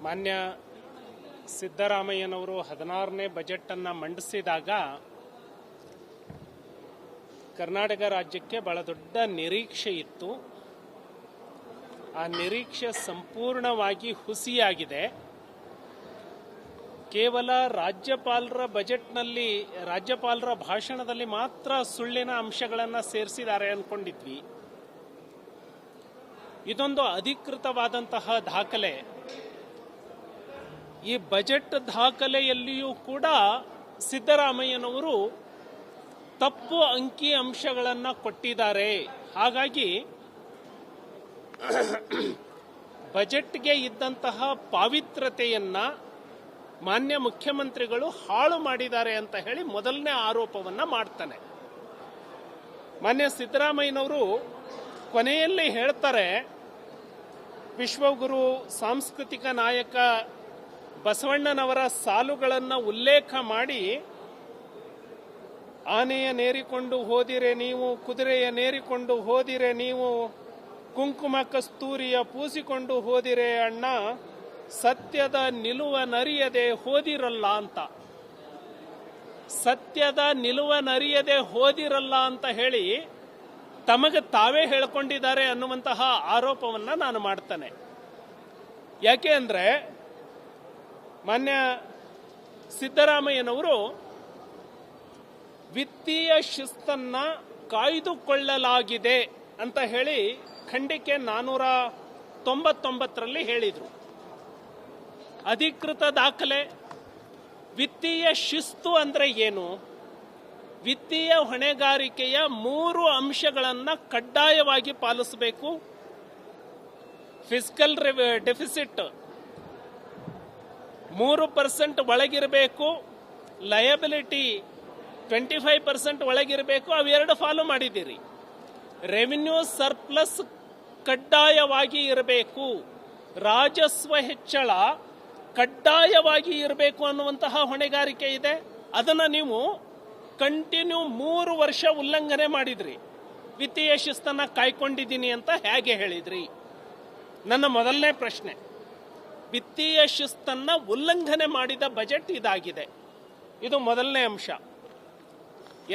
ಮಾನ್ಯ ಸಿದ್ದರಾಮಯ್ಯನವರು 16ನೇ ಬಜೆಟನ್ನು ಮಂಡಿಸಿದಾಗ ಕರ್ನಾಟಕ ರಾಜ್ಯಕ್ಕೆ ಬಹಳ ದೊಡ್ಡ ನಿರೀಕ್ಷೆ ಇತ್ತು. ಆ ನಿರೀಕ್ಷೆ ಸಂಪೂರ್ಣವಾಗಿ ಹುಸಿಯಾಗಿದೆ. ಕೇವಲ ರಾಜ್ಯಪಾಲರ ಭಾಷಣದಲ್ಲಿ ಮಾತ್ರ ಸುಳ್ಳಿನ ಅಂಶಗಳನ್ನು ಸೇರಿಸಿದ್ದಾರೆ ಅಂದ್ಕೊಂಡಿದ್ವಿ. ಇದೊಂದು ಅಧಿಕೃತವಾದಂತಹ ದಾಖಲೆ. ಈ ಬಜೆಟ್ ದಾಖಲೆಯಲ್ಲಿಯೂ ಕೂಡ ಸಿದ್ದರಾಮಯ್ಯನವರು ತಪ್ಪು ಅಂಕಿ ಅಂಶಗಳನ್ನು ಕೊಟ್ಟಿದ್ದಾರೆ. ಹಾಗಾಗಿ ಬಜೆಟ್ಗೆ ಇದ್ದಂತಹ ಪಾವಿತ್ರತೆಯನ್ನ ಮಾನ್ಯ ಮುಖ್ಯಮಂತ್ರಿಗಳು ಹಾಳು ಮಾಡಿದ್ದಾರೆ ಅಂತ ಹೇಳಿ ಮೊದಲನೇ ಆರೋಪವನ್ನ ಮಾಡ್ತಾನೆ. ಮಾನ್ಯ ಸಿದ್ದರಾಮಯ್ಯನವರು ಕೊನೆಯಲ್ಲಿ ಹೇಳ್ತಾರೆ, ವಿಶ್ವಗುರು ಸಾಂಸ್ಕೃತಿಕ ನಾಯಕ ಬಸವಣ್ಣನವರ ಸಾಲುಗಳನ್ನು ಉಲ್ಲೇಖ ಮಾಡಿ, ಆನೆಯ ನೇರಿಕೊಂಡು ಹೋದಿರೆ ನೀವು, ಕುದುರೆಯ ನೇರಿಕೊಂಡು ಹೋದಿರೆ ನೀವು, ಕುಂಕುಮ ಕಸ್ತೂರಿಯ ಪೂಸಿಕೊಂಡು ಹೋದಿರೆ ಅಣ್ಣ, ಸತ್ಯದ ನಿಲುವನರಿಯದೆ ಹೋದಿರಲ್ಲ ಅಂತ. ಸತ್ಯದ ನಿಲುವನರಿಯದೆ ಹೋದಿರಲ್ಲ ಅಂತ ಹೇಳಿ ತಮಗೆ ತಾವೇ ಹೇಳ್ಕೊಂಡಿದ್ದಾರೆ ಅನ್ನುವಂತಹ ಆರೋಪವನ್ನ ನಾನು ಮಾಡ್ತಾನೆ. ಯಾಕೆ ಅಂದ್ರೆ ಮಾನ್ಯ ಸಿದ್ದರಾಮಯ್ಯನವರು ವಿತ್ತೀಯ ಶಿಸ್ತನ್ನ ಕಾಯ್ದುಕೊಳ್ಳಲಾಗಿದೆ ಅಂತ ಹೇಳಿ ಖಂಡಿಕೆ 499ರಲ್ಲಿ ಹೇಳಿದ್ರು. ಅಧಿಕೃತ ದಾಖಲೆ. ವಿತ್ತೀಯ ಶಿಸ್ತು ಅಂದ್ರೆ ಏನು? ವಿತ್ತೀಯ ಹೊಣೆಗಾರಿಕೆಯ 3 ಅಂಶಗಳನ್ನು ಕಡ್ಡಾಯವಾಗಿ ಪಾಲಿಸಬೇಕು. ಫಿಸ್ಕಲ್ ಡೆಫಿಸಿಟ್ 3% ಒಳಗಿರಬೇಕು, ಲಯಬಿಲಿಟಿ 25% ಒಳಗಿರಬೇಕು. ಅವೆರಡು ಫಾಲೋ ಮಾಡಿದ್ದೀರಿ. ರೆವಿನ್ಯೂ ಸರ್ಪ್ಲಸ್ ಕಡ್ಡಾಯವಾಗಿ ಇರಬೇಕು, ರಾಜಸ್ವ ಹೆಚ್ಚಳ ಕಡ್ಡಾಯವಾಗಿ ಇರಬೇಕು ಅನ್ನುವಂತಹ ಹೊಣೆಗಾರಿಕೆ ಇದೆ. ಅದನ್ನು ನೀವು ಕಂಟಿನ್ಯೂ 3 ವರ್ಷ ಉಲ್ಲಂಘನೆ ಮಾಡಿದ್ರಿ. ವಿತ್ತೀಯ ಶಿಸ್ತನ್ನ ಕಾಯ್ಕೊಂಡಿದ್ದೀನಿ ಅಂತ ಹೇಗೆ ಹೇಳಿದ್ರಿ? ನನ್ನ ಮೊದಲನೇ ಪ್ರಶ್ನೆ. ವಿತ್ತೀಯ ಶಿಸ್ತನ್ನ ಉಲ್ಲಂಘನೆ ಮಾಡಿದ ಬಜೆಟ್ ಇದಾಗಿದೆ. ಇದು ಮೊದಲನೇ ಅಂಶ.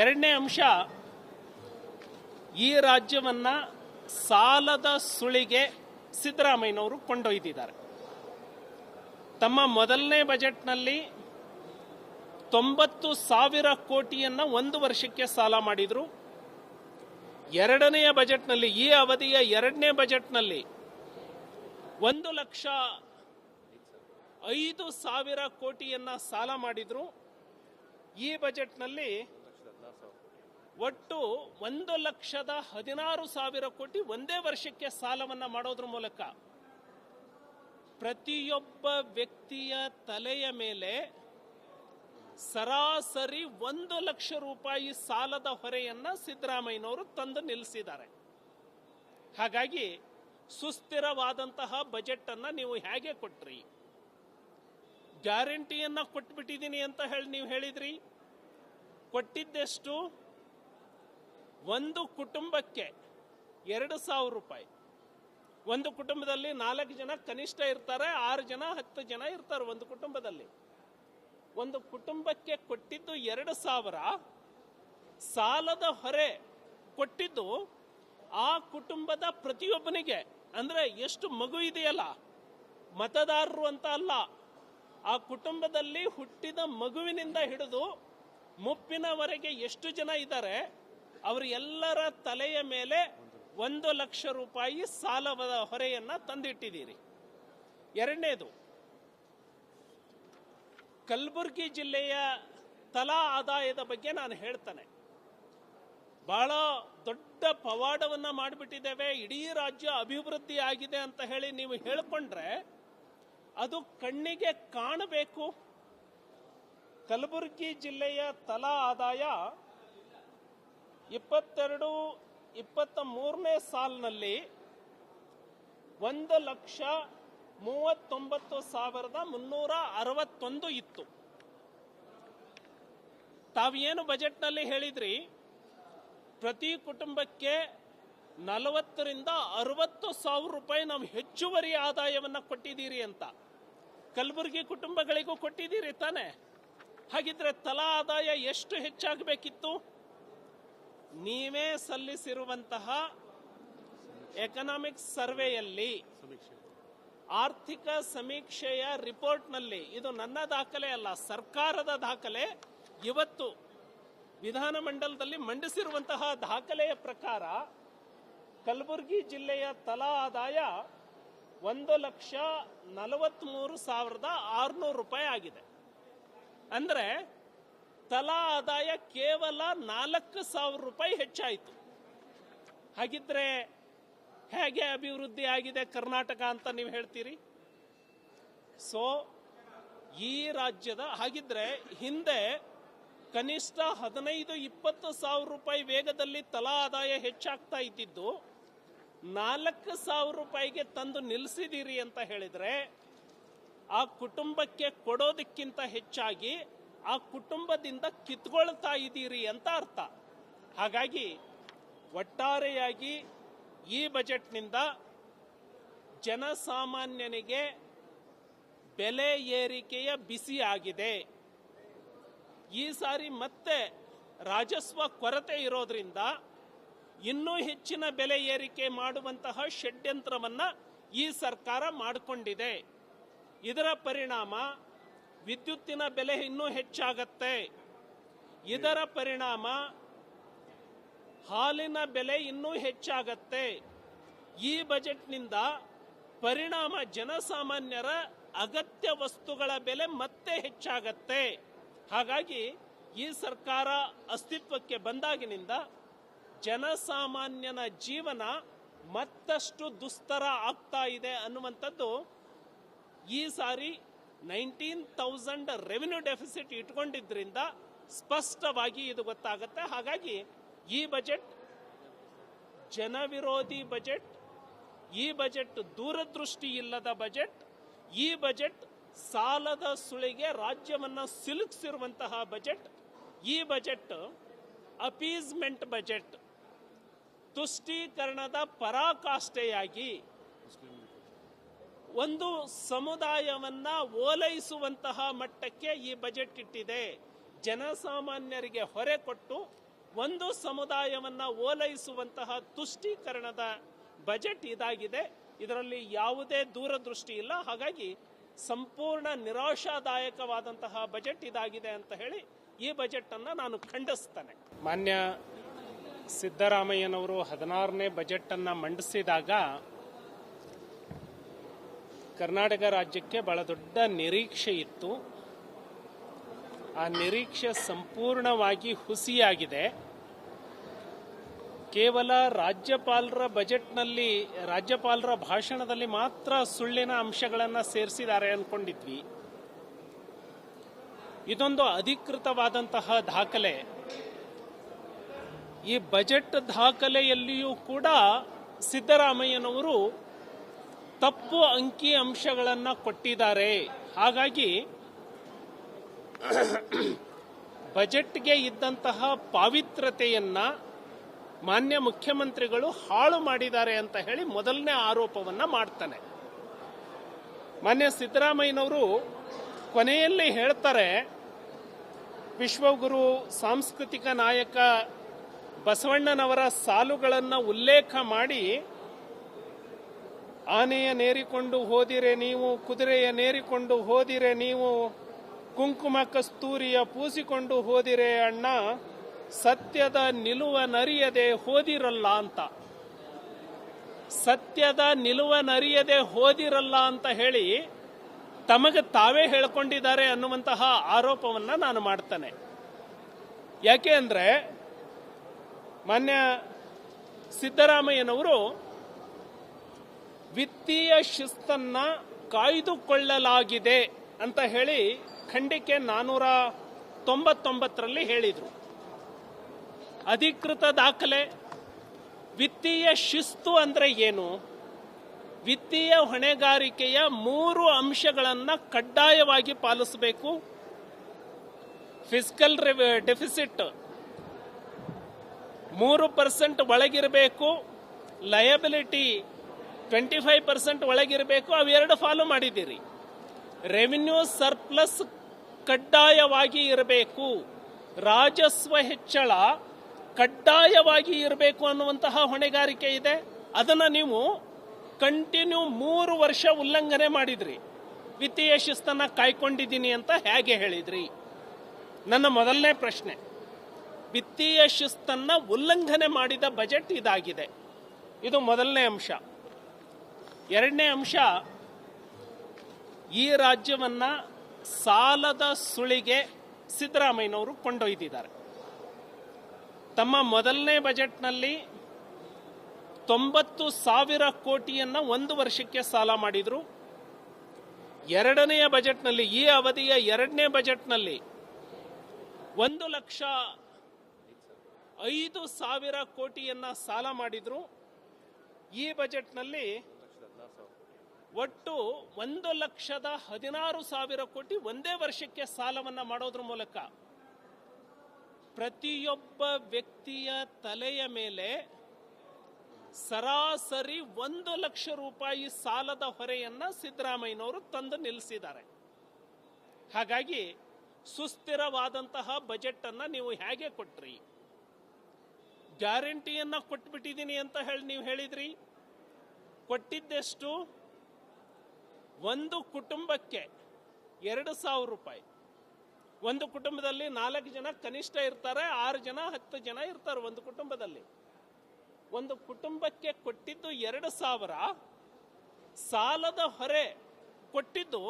ಎರಡನೇ ಅಂಶ, ಈ ರಾಜ್ಯವನ್ನ ಸಾಲದ ಸುಳಿಗೆ ಸಿದ್ದರಾಮಯ್ಯನವರು ಕೊಂಡೊಯ್ದಿದ್ದಾರೆ. ತಮ್ಮ ಮೊದಲನೇ ಬಜೆಟ್ನಲ್ಲಿ 90,000 ಕೋಟಿಯನ್ನ 1 ವರ್ಷಕ್ಕೆ ಸಾಲ ಮಾಡಿದ್ರು. ಎರಡನೆಯ ಬಜೆಟ್ನಲ್ಲಿ, ಈ ಅವಧಿಯ ಎರಡನೇ ಬಜೆಟ್ನಲ್ಲಿ 1,05,000 ಕೋಟಿಯನ್ನ ಸಾಲ ಮಾಡಿದ್ರು. ಈ ಬಜೆಟ್ನಲ್ಲಿ ಒಟ್ಟು 1,16,000 ಕೋಟಿ ಒಂದೇ ವರ್ಷಕ್ಕೆ ಸಾಲವನ್ನ ಮಾಡೋದ್ರ ಮೂಲಕ ಪ್ರತಿಯೊಬ್ಬ ವ್ಯಕ್ತಿಯ ತಲೆಯ ಮೇಲೆ ಸರಾಸರಿ 1 ಲಕ್ಷ ರೂಪಾಯಿ ಸಾಲದ ಹೊರೆಯನ್ನ ಸಿದ್ದರಾಮಯ್ಯನವರು ತಂದು ನಿಲ್ಲಿಸಿದ್ದಾರೆ. ಹಾಗಾಗಿ ಸುಸ್ಥಿರವಾದಂತಹ ಬಜೆಟ್ ಅನ್ನ ನೀವು ಹೇಗೆ ಕೊಟ್ರಿ? ಗ್ಯಾರಂಟಿಯನ್ನ ಕೊಟ್ಬಿಟ್ಟಿದ್ದೀನಿ ಅಂತ ಹೇಳಿ ನೀವು ಹೇಳಿದ್ರಿ. ಕೊಟ್ಟಿದ್ದೆಷ್ಟು? ಒಂದು ಕುಟುಂಬಕ್ಕೆ 2,000 ರೂಪಾಯಿ. ಒಂದು ಕುಟುಂಬದಲ್ಲಿ 4 ಜನ ಕನಿಷ್ಠ ಇರ್ತಾರೆ, 6 ಜನ 10 ಜನ ಇರ್ತಾರೆ ಒಂದು ಕುಟುಂಬದಲ್ಲಿ. ಒಂದು ಕುಟುಂಬಕ್ಕೆ ಕೊಟ್ಟಿದ್ದು 2,000. ಸಾಲದ ಹೊರೆ ಕೊಟ್ಟಿದ್ದು ಆ ಕುಟುಂಬದ ಪ್ರತಿಯೊಬ್ಬನಿಗೆ. ಅಂದ್ರೆ ಎಷ್ಟು ಮಗು ಇದೆಯಲ್ಲ, ಮತದಾರರು ಅಂತ ಅಲ್ಲ, ಆ ಕುಟುಂಬದಲ್ಲಿ ಹುಟ್ಟಿದ ಮಗುವಿನಿಂದ ಹಿಡಿದು ಮುಪ್ಪಿನವರೆಗೆ ಎಷ್ಟು ಜನ ಇದ್ದಾರೆ ಅವರ ಎಲ್ಲರ ತಲೆಯ ಮೇಲೆ 1 ಲಕ್ಷ ರೂಪಾಯಿ ಸಾಲದ ಹೊರೆಯನ್ನ ತಂದಿಟ್ಟಿದ್ದೀರಿ. ಎರಡನೇದು, ಕಲಬುರಗಿ ಜಿಲ್ಲೆಯ ತಲಾ ಆದಾಯದ ಬಗ್ಗೆ ನಾನು ಹೇಳ್ತಾನೆ. ಬಹಳ ದೊಡ್ಡ ಪವಾಡವನ್ನ ಮಾಡಿಬಿಟ್ಟಿದ್ದೇವೆ, ಇಡೀ ರಾಜ್ಯ ಅಭಿವೃದ್ಧಿ ಆಗಿದೆ ಅಂತ ಹೇಳಿ ನೀವು ಹೇಳಿಕೊಂಡ್ರೆ ಅದು ಕಣ್ಣಿಗೆ ಕಾಣಬೇಕು. ಕಲಬುರಗಿ ಜಿಲ್ಲೆಯ ತಲಾ ಆದಾಯ 22-23ನೇ ಸಾಲಿನಲ್ಲಿ 1,39,361 ಇತ್ತು. ತಾವೇನು ಬಜೆಟ್ನಲ್ಲಿ ಹೇಳಿದ್ರಿ, ಪ್ರತಿ ಕುಟುಂಬಕ್ಕೆ 40,000 ರಿಂದ 60,000 ರೂಪಾಯಿ ನಾವು ಹೆಚ್ಚುವರಿ ಆದಾಯವನ್ನು ಕೊಟ್ಟಿದ್ದೀರಿ ಅಂತ. ಕಲಬುರಗಿ ಕುಟುಂಬಗಳಿಗೂ ಕೊಟ್ಟಿದ್ದೀರಿ ತಾನೆ. ಹಾಗಿದ್ರೆ ತಲಾ ಆದಾಯ ಎಷ್ಟು ಹೆಚ್ಚಾಗಬೇಕಿತ್ತು? ನೀವೇ ಸಲ್ಲಿಸಿರುವಂತಹ ಎಕನಾಮಿಕ್ ಸರ್ವೆಯಲ್ಲಿ, ಆರ್ಥಿಕ ಸಮೀಕ್ಷೆಯ ರಿಪೋರ್ಟ್ನಲ್ಲಿ, ಇದು ನನ್ನ ದಾಖಲೆ ಅಲ್ಲ, ಸರ್ಕಾರದ ದಾಖಲೆ, ಇವತ್ತು ವಿಧಾನಮಂಡಲದಲ್ಲಿ ಮಂಡಿಸಿರುವಂತಹ ದಾಖಲೆಯ ಪ್ರಕಾರ ಕಲಬುರಗಿ ಜಿಲ್ಲೆಯ ತಲಾ ಆದಾಯ 1,43,600 ರೂಪಾಯಿ ಆಗಿದೆ. ಅಂದ್ರೆ ತಲಾ ಆದಾಯ ಕೇವಲ 4,000 ರೂಪಾಯಿ ಹೆಚ್ಚಾಯಿತು. ಹಾಗಿದ್ರೆ ಹೇಗೆ ಅಭಿವೃದ್ಧಿ ಆಗಿದೆ ಕರ್ನಾಟಕ ಅಂತ ನೀವು ಹೇಳ್ತೀರಿ? ಸೊ ಈ ರಾಜ್ಯದ ಹಾಗಿದ್ರೆ ಹಿಂದೆ ಕನಿಷ್ಠ 15-20 ಸಾವಿರ ರೂಪಾಯಿ ವೇಗದಲ್ಲಿ ತಲಾ ಆದಾಯ ಹೆಚ್ಚಾಗ್ತಾ ಇದ್ದಿದ್ದು 4,000 ರೂಪಾಯಿಗೆ ತಂದು ನಿಲ್ಲಿಸಿದ್ದೀರಿ ಅಂತ ಹೇಳಿದ್ರೆ ಆ ಕುಟುಂಬಕ್ಕೆ ಕೊಡೋದಕ್ಕಿಂತ ಹೆಚ್ಚಾಗಿ ಆ ಕುಟುಂಬದಿಂದ ಕಿತ್ಕೊಳ್ತಾ ಇದ್ದೀರಿ ಅಂತ ಅರ್ಥ. ಹಾಗಾಗಿ ಒಟ್ಟಾರೆಯಾಗಿ ಈ ಬಜೆಟ್ನಿಂದ ಜನಸಾಮಾನ್ಯನಿಗೆ ಬೆಲೆ ಏರಿಕೆಯ ಬಿಸಿ ಆಗಿದೆ. ಈ ಸಾರಿ ಮತ್ತೆ ರಾಜಸ್ವ ಕೊರತೆ ಇರೋದ್ರಿಂದ ಇನ್ನೂ ಹೆಚ್ಚಿನ ಬೆಲೆ ಏರಿಕೆ ಮಾಡುವಂತಹ ಷಡ್ಯಂತ್ರವನ್ನ ಈ ಸರ್ಕಾರ ಮಾಡಿಕೊಂಡಿದೆ. ಇದರ ಪರಿಣಾಮ ವಿದ್ಯುತ್ತಿನ ಬೆಲೆ ಇನ್ನೂ ಹೆಚ್ಚಾಗತ್ತೆ. ಇದರ ಪರಿಣಾಮ ಹಾಲಿನ ಬೆಲೆ ಇನ್ನೂ ಹೆಚ್ಚಾಗತ್ತೆ. ಈ ಬಜೆಟ್ನಿಂದ ಪರಿಣಾಮ ಜನಸಾಮಾನ್ಯರ ಅಗತ್ಯ ವಸ್ತುಗಳ ಬೆಲೆ ಮತ್ತೆ ಹೆಚ್ಚಾಗತ್ತೆ. ಹಾಗಾಗಿ ಈ ಸರ್ಕಾರ ಅಸ್ತಿತ್ವಕ್ಕೆ ಬಂದಾಗಿನಿಂದ ಜನಸಾಮಾನ್ಯನ ಜೀವನ ಮತ್ತಷ್ಟು ದುಸ್ತರ ಆಗ್ತಾ ಇದೆ ಅನ್ನುವಂಥದ್ದು ಈ ಸಾರಿ 19,000 ರೆವಿನ್ಯೂ ಡೆಫಿಸಿಟ್ ಇಟ್ಕೊಂಡಿದ್ರಿಂದ ಸ್ಪಷ್ಟವಾಗಿ ಇದು ಗೊತ್ತಾಗುತ್ತೆ. ಹಾಗಾಗಿ ಈ ಬಜೆಟ್ ಜನವಿರೋಧಿ ಬಜೆಟ್, ಈ ಬಜೆಟ್ ದೂರದೃಷ್ಟಿ ಇಲ್ಲದ ಬಜೆಟ್, ಈ ಬಜೆಟ್ ಸಾಲದ ಸುಳಿಗೆ ರಾಜ್ಯವನ್ನ ಸಿಲುಕಿಸಿರುವಂತಹ ಬಜೆಟ್, ಈ ಬಜೆಟ್ ಅಪೀಸ್ಮೆಂಟ್ ಬಜೆಟ್, ತುಷ್ಟೀಕರಣದ ಪರಾಕಾಷ್ಠೆಯಾಗಿ ಒಂದು ಸಮುದಾಯವನ್ನ ಓಲೈಸುವಂತಹ ಮಟ್ಟಕ್ಕೆ ಈ ಬಜೆಟ್ ಇಟ್ಟಿದೆ. ಜನಸಾಮಾನ್ಯರಿಗೆ ಹೊರೆ ಕೊಟ್ಟು ಒಂದು ಸಮುದಾಯವನ್ನ ಓಲೈಸುವಂತಹ ತುಷ್ಟೀಕರಣದ ಬಜೆಟ್ ಇದಾಗಿದೆ. ಇದರಲ್ಲಿ ಯಾವುದೇ ದೂರದೃಷ್ಟಿ ಇಲ್ಲ. ಹಾಗಾಗಿ ಸಂಪೂರ್ಣ ನಿರಾಶಾದಾಯಕವಾದಂತಹ ಬಜೆಟ್ ಇದಾಗಿದೆ ಅಂತ ಹೇಳಿ ಈ ಬಜೆಟ್ ಅನ್ನ ನಾನು ಖಂಡಿಸ್ತೇನೆ. ಮಾನ್ಯ ಸಿದ್ದರಾಮಯ್ಯನವರು 16ನೇ ಬಜೆಟ್ ಅನ್ನ ಮಂಡಿಸಿದಾಗ ಕರ್ನಾಟಕ ರಾಜ್ಯಕ್ಕೆ ಬಹಳ ದೊಡ್ಡ ನಿರೀಕ್ಷೆ ಇತ್ತು. ಆ ನಿರೀಕ್ಷೆ ಸಂಪೂರ್ಣವಾಗಿ ಹುಸಿಯಾಗಿದೆ. ಕೇವಲ ರಾಜ್ಯಪಾಲರ ಬಜೆಟ್ನಲ್ಲಿ, ರಾಜ್ಯಪಾಲರ ಭಾಷಣದಲ್ಲಿ ಮಾತ್ರ ಸುಳ್ಳಿನ ಅಂಶಗಳನ್ನು ಸೇರಿಸಿದ್ದಾರೆ ಅನ್ಕೊಂಡಿದ್ವಿ. ಇದೊಂದು ಅಧಿಕೃತವಾದಂತಹ ದಾಖಲೆ. ಈ ಬಜೆಟ್ ದಾಖಲೆಯಲ್ಲಿಯೂ ಕೂಡ ಸಿದ್ದರಾಮಯ್ಯನವರು ತಪ್ಪು ಅಂಕಿ ಅಂಶಗಳನ್ನು ಕೊಟ್ಟಿದ್ದಾರೆ. ಹಾಗಾಗಿ ಬಜೆಟ್ಗೆ ಇದ್ದಂತಹ ಪಾವಿತ್ರತೆಯನ್ನ ಮಾನ್ಯ ಮುಖ್ಯಮಂತ್ರಿಗಳು ಹಾಳು ಮಾಡಿದ್ದಾರೆ ಅಂತ ಹೇಳಿ ಮೊದಲನೇ ಆರೋಪವನ್ನ ಮಾಡ್ತಾನೆ. ಮಾನ್ಯ ಸಿದ್ದರಾಮಯ್ಯನವರು ಕೊನೆಯಲ್ಲಿ ಹೇಳ್ತಾರೆ, ವಿಶ್ವಗುರು ಸಾಂಸ್ಕೃತಿಕ ನಾಯಕ ಬಸವಣ್ಣನವರ ಸಾಲುಗಳನ್ನು ಉಲ್ಲೇಖ ಮಾಡಿ, ಆನೆಯ ನೇರಿಕೊಂಡು ಹೋದಿರೆ ನೀವು, ಕುದುರೆಯ ನೇರಿಕೊಂಡು ಹೋದಿರೆ ನೀವು, ಕುಂಕುಮ ಕಸ್ತೂರಿಯ ಪೂಸಿಕೊಂಡು ಹೋದಿರೆ ಅಣ್ಣ, ಸತ್ಯದ ನಿಲುವನರಿಯದೆ ಹೋದಿರಲ್ಲ ಅಂತ. ಸತ್ಯದ ನಿಲುವನರಿಯದೆ ಹೋದಿರಲ್ಲ ಅಂತ ಹೇಳಿ ತಮಗೆ ತಾವೇ ಹೇಳ್ಕೊಂಡಿದ್ದಾರೆ ಅನ್ನುವಂತಹ ಆರೋಪವನ್ನ ನಾನು ಮಾಡ್ತಾನೆ. ಯಾಕೆ ಅಂದ್ರೆ ಮಾನ್ಯ ಸಿದ್ದರಾಮಯ್ಯನವರು ವಿತ್ತೀಯ ಶಿಸ್ತನ್ನ ಕಾಯ್ದುಕೊಳ್ಳಲಾಗಿದೆ ಅಂತ ಹೇಳಿ ಖಂಡಿಕೆ 499ರಲ್ಲಿ ಹೇಳಿದ್ರು. ಅಧಿಕೃತ ದಾಖಲೆ. ವಿತ್ತೀಯ ಶಿಸ್ತು ಅಂದ್ರೆ ಏನು? ವಿತ್ತೀಯ ಹೊಣೆಗಾರಿಕೆಯ 3 ಅಂಶಗಳನ್ನ ಕಡ್ಡಾಯವಾಗಿ ಪಾಲಿಸಬೇಕು. ಫಿಸ್ಕಲ್ ಡೆಫಿಸಿಟ್ 3% ಒಳಗಿರಬೇಕು, ಲಯಬಿಲಿಟಿ 25% ಒಳಗಿರಬೇಕು. ಅವೆರಡು ಫಾಲೋ ಮಾಡಿದ್ದೀರಿ. ರೆವಿನ್ಯೂ ಸರ್ಪ್ಲಸ್ ಕಡ್ಡಾಯವಾಗಿ ಇರಬೇಕು, ರಾಜಸ್ವ ಹೆಚ್ಚಳ ಕಡ್ಡಾಯವಾಗಿ ಇರಬೇಕು ಅನ್ನುವಂತಹ ಹೊಣೆಗಾರಿಕೆ ಇದೆ. ಅದನ್ನು ನೀವು ಕಂಟಿನ್ಯೂ 3 ವರ್ಷ ಉಲ್ಲಂಘನೆ ಮಾಡಿದ್ರಿ. ವಿತ್ತೀಯ ಶಿಸ್ತನ್ನು ಕಾಯ್ಕೊಂಡಿದ್ದೀನಿ ಅಂತ ಹೇಗೆ ಹೇಳಿದ್ರಿ? ನನ್ನ ಮೊದಲನೇ ಪ್ರಶ್ನೆ. ವಿತ್ತೀಯ ಶಿಸ್ತನ್ನು ಉಲ್ಲಂಘನೆ ಮಾಡಿದ ಬಜೆಟ್ ಇದಾಗಿದೆ. ಇದು ಮೊದಲನೇ ಅಂಶ. ಎರಡನೇ ಅಂಶ, ಈ ರಾಜ್ಯವನ್ನ ಸಾಲದ ಸುಳಿಗೆ ಸಿದ್ದರಾಮಯ್ಯನವರು ಕೊಂಡೊಯ್ದಿದ್ದಾರೆ. ತಮ್ಮ ಮೊದಲನೇ ಬಜೆಟ್ನಲ್ಲಿ 90,000 ಕೋಟಿಯನ್ನ 1 ವರ್ಷಕ್ಕೆ ಸಾಲ ಮಾಡಿದ್ರು. ಎರಡನೆಯ ಬಜೆಟ್ನಲ್ಲಿ, ಈ ಅವಧಿಯ ಎರಡನೇ ಬಜೆಟ್ನಲ್ಲಿ 1,05,000 ಕೋಟಿಯನ್ನ ಸಾಲ ಮಾಡಿದ್ರು. ಈ ಬಜೆಟ್ನಲ್ಲಿ ಒಟ್ಟು 1,16,000 ಕೋಟಿ ಒಂದೇ ವರ್ಷಕ್ಕೆ ಸಾಲವನ್ನ ಮಾಡೋದ್ರ ಮೂಲಕ ಪ್ರತಿಯೊಬ್ಬ ವ್ಯಕ್ತಿಯ ತಲೆಯ ಮೇಲೆ ಸರಾಸರಿ 1 ಲಕ್ಷ ರೂಪಾಯಿ ಸಾಲದ ಹೊರೆಯನ್ನ ಸಿದ್ದರಾಮಯ್ಯನವರು ತಂದು ನಿಲ್ಲಿಸಿದ್ದಾರೆ. ಹಾಗಾಗಿ ಸುಸ್ಥಿರವಾದಂತಹ ಬಜೆಟ್ ಅನ್ನ ನೀವು ಹೇಗೆ ಕೊಟ್ರಿ? ಗ್ಯಾರಂಟಿಯನ್ನ ಕೊಟ್ಬಿಟ್ಟಿದ್ದೀನಿ ಅಂತ ಹೇಳಿ ನೀವು ಹೇಳಿದ್ರಿ. ಕೊಟ್ಟಿದ್ದೆಷ್ಟು? ಒಂದು ಕುಟುಂಬಕ್ಕೆ 2,000 ರೂಪಾಯಿ. ಒಂದು ಕುಟುಂಬದಲ್ಲಿ 4 ಜನ ಕನಿಷ್ಠ ಇರ್ತಾರೆ, 6 ಜನ 10 ಜನ ಇರ್ತಾರೆ ಒಂದು ಕುಟುಂಬದಲ್ಲಿ. ಒಂದು ಕುಟುಂಬಕ್ಕೆ ಕೊಟ್ಟಿದ್ದು 2,000. ಸಾಲದ ಹೊರೆ ಕೊಟ್ಟಿದ್ದು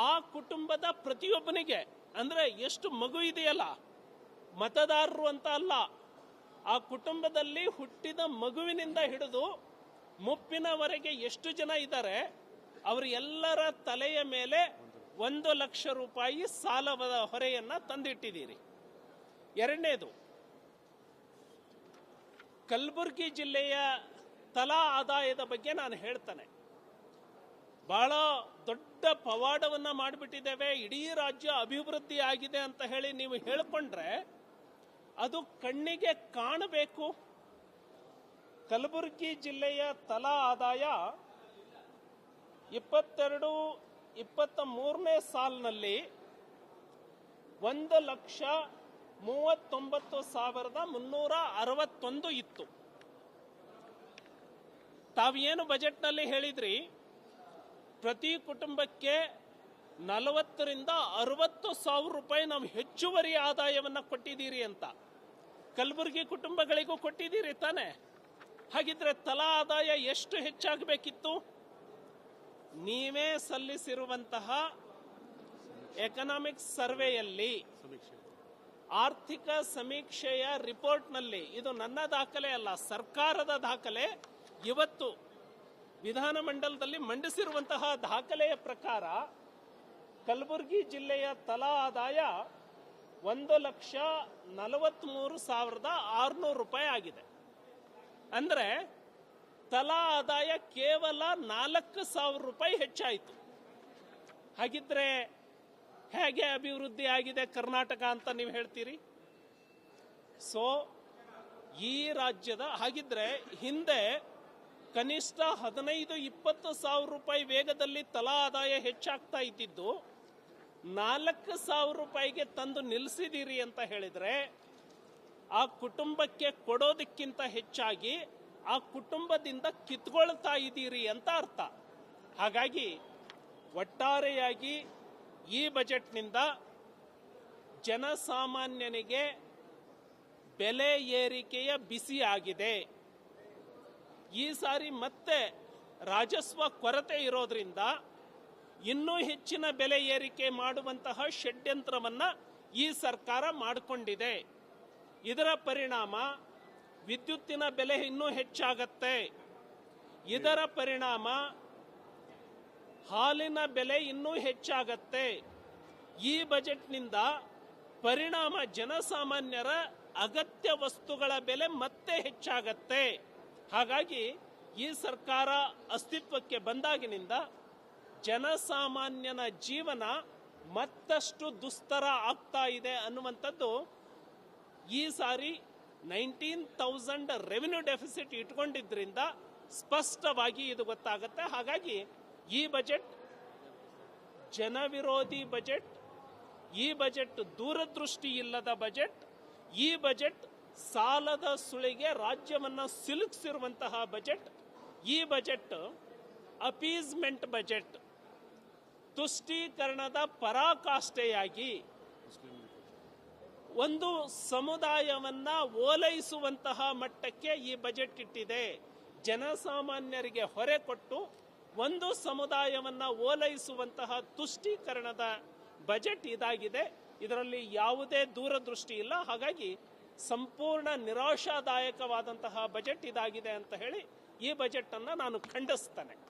ಆ ಕುಟುಂಬದ ಪ್ರತಿಯೊಬ್ಬನಿಗೆ. ಅಂದ್ರೆ ಎಷ್ಟು ಮಗು ಇದೆಯಲ್ಲ, ಮತದಾರರು ಅಂತ ಅಲ್ಲ, ಆ ಕುಟುಂಬದಲ್ಲಿ ಹುಟ್ಟಿದ ಮಗುವಿನಿಂದ ಹಿಡಿದು ಮುಪ್ಪಿನವರೆಗೆ ಎಷ್ಟು ಜನ ಇದ್ದಾರೆ ಅವರು ಎಲ್ಲರ ತಲೆಯ ಮೇಲೆ 1 ಲಕ್ಷ ರೂಪಾಯಿ ಸಾಲದ ಹೊರೆಯನ್ನ ತಂದಿಟ್ಟಿದ್ದೀರಿ. ಎರಡನೇದು, ಕಲಬುರಗಿ ಜಿಲ್ಲೆಯ ತಲಾ ಆದಾಯದ ಬಗ್ಗೆ ನಾನು ಹೇಳ್ತಾನೆ. ಬಹಳ ದೊಡ್ಡ ಪವಾಡವನ್ನ ಮಾಡಿಬಿಟ್ಟಿದ್ದೇವೆ, ಇಡೀ ರಾಜ್ಯ ಅಭಿವೃದ್ಧಿ ಆಗಿದೆ ಅಂತ ಹೇಳಿ ನೀವು ಹೇಳ್ಕೊಂಡ್ರೆ ಅದು ಕಣ್ಣಿಗೆ ಕಾಣಬೇಕು. ಕಲಬುರಗಿ ಜಿಲ್ಲೆಯ ತಲಾ ಆದಾಯ 22-23ನೇ ಸಾಲಿನಲ್ಲಿ 1,39,361 ಇತ್ತು. ತಾವೇನು ಬಜೆಟ್ನಲ್ಲಿ ಹೇಳಿದ್ರಿ, ಪ್ರತಿ ಕುಟುಂಬಕ್ಕೆ 40,000-60,000 ರೂಪಾಯಿ ನಾವು ಹೆಚ್ಚುವರಿ ಆದಾಯವನ್ನ ಕೊಟ್ಟಿದ್ದೀರಿ ಅಂತ. ಕಲಬುರಗಿ ಕುಟುಂಬಗಳಿಗೂ ಕೊಟ್ಟಿದ್ದೀರಿ ತಾನೆ? ಹಾಗಿದ್ರೆ ತಲಾ ಆದಾಯ ಎಷ್ಟು ಹೆಚ್ಚಾಗಬೇಕಿತ್ತು? ನೀವೇ ಸಲ್ಲಿಸಿರುವಂತಹ ಎಕನಾಮಿಕ್ ಸರ್ವೆಯಲ್ಲಿ, ಆರ್ಥಿಕ ಸಮೀಕ್ಷೆಯ ರಿಪೋರ್ಟ್ನಲ್ಲಿ, ಇದು ನನ್ನ ದಾಖಲೆ ಅಲ್ಲ, ಸರ್ಕಾರದ ದಾಖಲೆ, ಇವತ್ತು ವಿಧಾನಮಂಡಲದಲ್ಲಿ ಮಂಡಿಸಿರುವಂತಹ ದಾಖಲೆಯ ಪ್ರಕಾರ ಕಲಬುರಗಿ ಜಿಲ್ಲೆಯ ತಲಾ ಆದಾಯ 1,43,600 ರೂಪಾಯಿ ಆಗಿದೆ. ಅಂದ್ರೆ ತಲಾ ಆದಾಯ ಕೇವಲ 4,000 ರೂಪಾಯಿ ಹೆಚ್ಚಾಯಿತು. ಹಾಗಿದ್ರೆ ಹೇಗೆ ಅಭಿವೃದ್ಧಿ ಆಗಿದೆ ಕರ್ನಾಟಕ ಅಂತ ನೀವು ಹೇಳ್ತೀರಿ? ಸೊ ಈ ರಾಜ್ಯದ, ಹಾಗಿದ್ರೆ ಹಿಂದೆ ಕನಿಷ್ಠ 15-20,000 ರೂಪಾಯಿ ವೇಗದಲ್ಲಿ ತಲಾ ಆದಾಯ ಹೆಚ್ಚಾಗ್ತಾ ಇದ್ದಿದ್ದು 4,000 ರೂಪಾಯಿಗೆ ತಂದು ನಿಲ್ಲಿಸಿದಿರಿ ಅಂತ ಹೇಳಿದ್ರೆ ಆ ಕುಟುಂಬಕ್ಕೆ ಕೊಡೋದಕ್ಕಿಂತ ಹೆಚ್ಚಾಗಿ ಆ ಕುಟುಂಬದಿಂದ ಕಿತ್ಕೊಳ್ತಾ ಇದ್ದೀರಿ ಅಂತ ಅರ್ಥ. ಹಾಗಾಗಿ ಒಟ್ಟಾರೆಯಾಗಿ ಈ ಬಜೆಟ್ನಿಂದ ಜನಸಾಮಾನ್ಯನಿಗೆ ಬೆಲೆ ಏರಿಕೆಯ ಬಿಸಿ ಆಗಿದೆ. ಈ ಸಾರಿ ಮತ್ತೆ ರಾಜಸ್ವ ಕೊರತೆ ಇರೋದ್ರಿಂದ ಇನ್ನೂ ಹೆಚ್ಚಿನ ಬೆಲೆ ಏರಿಕೆ ಮಾಡುವಂತಹ ಷಡ್ಯಂತ್ರವನ್ನ ಈ ಸರ್ಕಾರ ಮಾಡಿಕೊಂಡಿದೆ. ಇದರ ಪರಿಣಾಮ ವಿದ್ಯುತ್ತಿನ ಬೆಲೆ ಇನ್ನೂ ಹೆಚ್ಚಾಗತ್ತೆ. ಇದರ ಪರಿಣಾಮ ಹಾಲಿನ ಬೆಲೆ ಇನ್ನೂ ಹೆಚ್ಚಾಗತ್ತೆ. ಈ ಬಜೆಟ್ನಿಂದ ಪರಿಣಾಮ ಜನಸಾಮಾನ್ಯರ ಅಗತ್ಯ ವಸ್ತುಗಳ ಬೆಲೆ ಮತ್ತೆ ಹೆಚ್ಚಾಗತ್ತೆ. ಹಾಗಾಗಿ ಈ ಸರ್ಕಾರ ಅಸ್ತಿತ್ವಕ್ಕೆ ಬಂದಾಗಿನಿಂದ ಜನಸಾಮಾನ್ಯನ ಜೀವನ ಮತ್ತಷ್ಟು ದುಸ್ತರ ಆಗ್ತಾ ಇದೆ ಅನ್ನುವಂಥದ್ದು ಈ ಸಾರಿ 19,000 ರೆವಿನ್ಯೂ ಡೆಫಿಸಿಟ್ ಇಟ್ಕೊಂಡಿದ್ರಿಂದ ಸ್ಪಷ್ಟವಾಗಿ ಇದು ಗೊತ್ತಾಗುತ್ತೆ. ಹಾಗಾಗಿ ಈ ಬಜೆಟ್ ಜನವಿರೋಧಿ ಬಜೆಟ್, ಈ ಬಜೆಟ್ ದೂರದೃಷ್ಟಿ ಇಲ್ಲದ ಬಜೆಟ್, ಈ ಬಜೆಟ್ ಸಾಲದ ಸುಳಿಗೆ ರಾಜ್ಯವನ್ನ ಸಿಲುಕಿಸಿರುವಂತಹ ಬಜೆಟ್, ಈ ಬಜೆಟ್ ಅಪೀಸ್ಮೆಂಟ್ ಬಜೆಟ್, ತುಷ್ಟೀಕರಣದ ಪರಾಕಾಷ್ಠೆಯಾಗಿ ಒಂದು ಸಮುದಾಯವನ್ನ ಓಲೈಸುವಂತಹ ಮಟ್ಟಕ್ಕೆ ಈ ಬಜೆಟ್ ಇಟ್ಟಿದೆ. ಜನಸಾಮಾನ್ಯರಿಗೆ ಹೊರೆ ಕೊಟ್ಟು ಒಂದು ಸಮುದಾಯವನ್ನ ಓಲೈಸುವಂತಹ ತುಷ್ಟೀಕರಣದ ಬಜೆಟ್ ಇದಾಗಿದೆ. ಇದರಲ್ಲಿ ಯಾವುದೇ ದೂರದೃಷ್ಟಿ ಇಲ್ಲ. ಹಾಗಾಗಿ ಸಂಪೂರ್ಣ ನಿರಾಶಾದಾಯಕವಾದಂತಹ ಬಜೆಟ್ ಇದಾಗಿದೆ ಅಂತ ಹೇಳಿ ಈ ಬಜೆಟ್ ಅನ್ನ ನಾನು ಖಂಡಿಸ್ತೇನೆ.